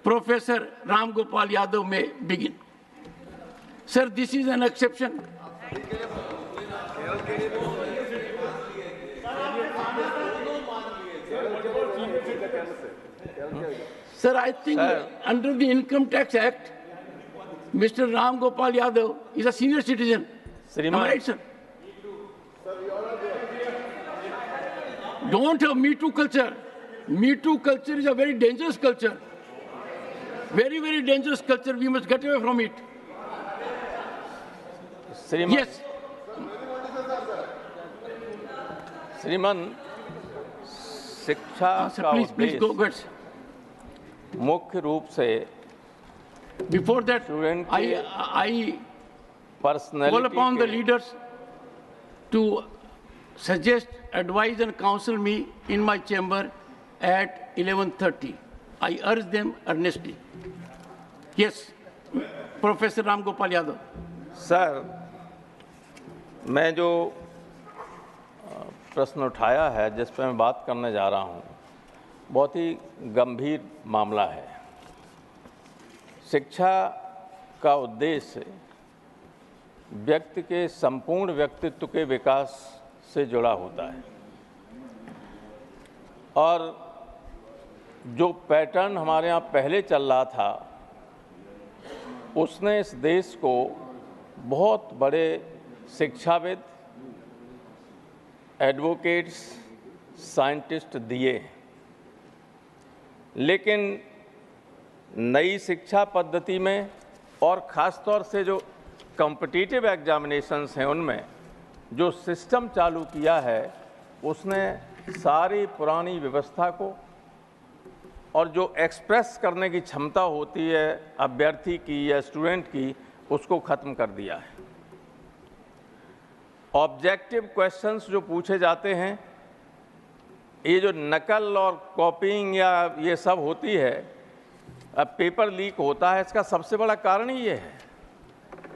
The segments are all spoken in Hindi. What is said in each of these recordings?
Professor Ram Gopal Yadav may begin. Sir, this is an exception. Sir, I think under the Income Tax Act, Mr. Ram Gopal Yadav is a senior citizen. Am I right, sir? Don't have Me Too culture. Me Too culture is a very dangerous culture. Very, very dangerous culture. We must get away from it. Yes. श्रीमान, शिक्षा का उद्देश्य मुख्य रूप से Before that, student I personality call upon the leaders to suggest, advise and counsel me in my chamber at 11:30. I urge them earnestly. Yes, Professor Ram Gopal Yadav. Sir, मैं जो प्रश्न उठाया है, जिस पर मैं बात करने जा रहा हूँ, बहुत ही गंभीर मामला है। शिक्षा का उद्देश्य व्यक्ति के संपूर्ण व्यक्तित्व के विकास से जुड़ा होता है और जो पैटर्न हमारे यहाँ पहले चल रहा था, उसने इस देश को बहुत बड़े शिक्षाविद, एडवोकेट्स, साइंटिस्ट दिए, लेकिन नई शिक्षा पद्धति में और ख़ास तौर से जो कॉम्पिटिटिव एग्जामिनेशंस हैं, उनमें जो सिस्टम चालू किया है, उसने सारी पुरानी व्यवस्था को और जो एक्सप्रेस करने की क्षमता होती है अभ्यर्थी की या स्टूडेंट की, उसको ख़त्म कर दिया है। ऑब्जेक्टिव क्वेश्चंस जो पूछे जाते हैं, ये जो नकल और कॉपीइंग या ये सब होती है, अब पेपर लीक होता है, इसका सबसे बड़ा कारण ही ये है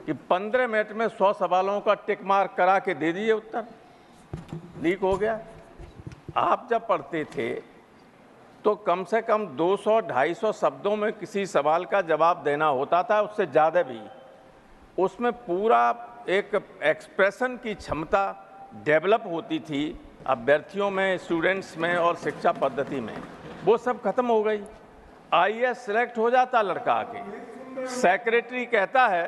कि 15 मिनट में 100 सवालों का टिक मार्क करा के दे दिए उत्तर, लीक हो गया। आप जब पढ़ते थे तो कम से कम 200-250 शब्दों में किसी सवाल का जवाब देना होता था, उससे ज़्यादा भी। उसमें पूरा एक एक्सप्रेशन की क्षमता डेवलप होती थी अभ्यर्थियों में, स्टूडेंट्स में और शिक्षा पद्धति में। वो सब खत्म हो गई। आईएएस सेलेक्ट हो जाता लड़का आके, सेक्रेटरी कहता है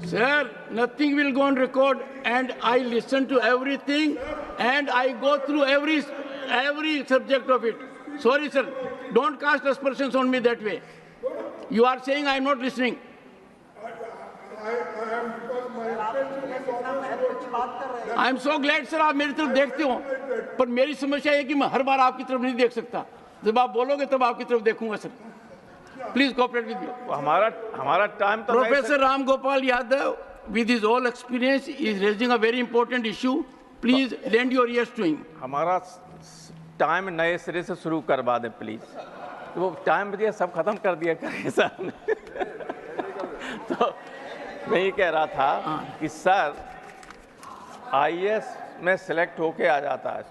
Sir, nothing will go on record, and I listen to everything, and I go through every subject of it. Sorry, sir. Don't cast aspersions on me that way. You are saying I am not listening. I am so glad, sir, आप मेरी तरफ देखते हो, पर मेरी समस्या है कि मैं हर बार आपकी तरफ नहीं देख सकता। जब आप बोलोगे तब आपकी तरफ देखूंगा, sir. Please cooperate with you. हमारा टाइम तो Professor Ram Gopal Yadav, with his all experience, is raising a very important issue. Please lend your ears to him. हमारा टाइम नए सिरे से शुरू करवा दें प्लीज। तो वो टाइम दिया, सब खत्म कर दिया करें सर। तो मैं ये कह रहा था कि सर, आईएएस में सेलेक्ट होके आ जाता है,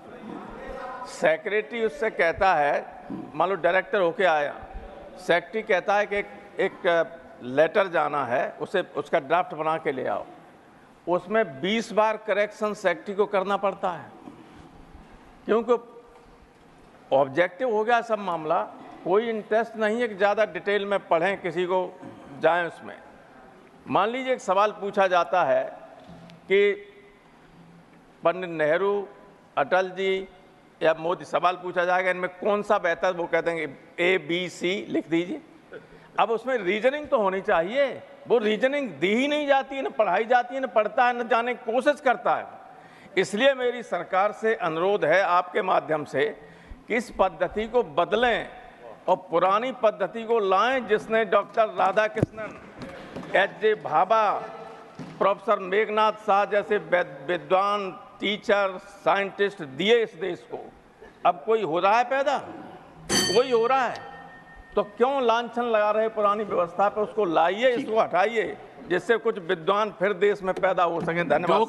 सेक्रेटरी उससे कहता है, मान लो डायरेक्टर होके आया, सेक्रेटरी कहता है कि एक लेटर जाना है, उसे उसका ड्राफ्ट बना के ले आओ। उसमें 20 बार करेक्शन सेक्रेटरी को करना पड़ता है, क्योंकि ऑब्जेक्टिव हो गया सब मामला। कोई इंटरेस्ट नहीं है कि ज़्यादा डिटेल में पढ़ें, किसी को जाएं उसमें। मान लीजिए एक सवाल पूछा जाता है कि पंडित नेहरू, अटल जी या मोदी, सवाल पूछा जाएगा इनमें कौन सा बेहतर, वो कहते हैं ABC लिख दीजिए। अब उसमें रीजनिंग तो होनी चाहिए, वो रीजनिंग दी ही नहीं जाती है, न पढ़ाई जाती है, न पढ़ता है, न जाने की कोशिश करता है। इसलिए मेरी सरकार से अनुरोध है आपके माध्यम से कि इस पद्धति को बदलें और पुरानी पद्धति को लाएं, जिसने डॉक्टर राधाकृष्णन, एच.जे. भाभा, प्रोफेसर मेघनाथ शाह जैसे विद्वान, टीचर, साइंटिस्ट दिए इस देश को। अब कोई हो रहा है पैदा? कोई हो रहा है? तो क्यों लांछन लगा रहे पुरानी व्यवस्था पे? उसको लाइए, इसको हटाइए, जिससे कुछ विद्वान फिर देश में पैदा हो सके। धन्यवाद।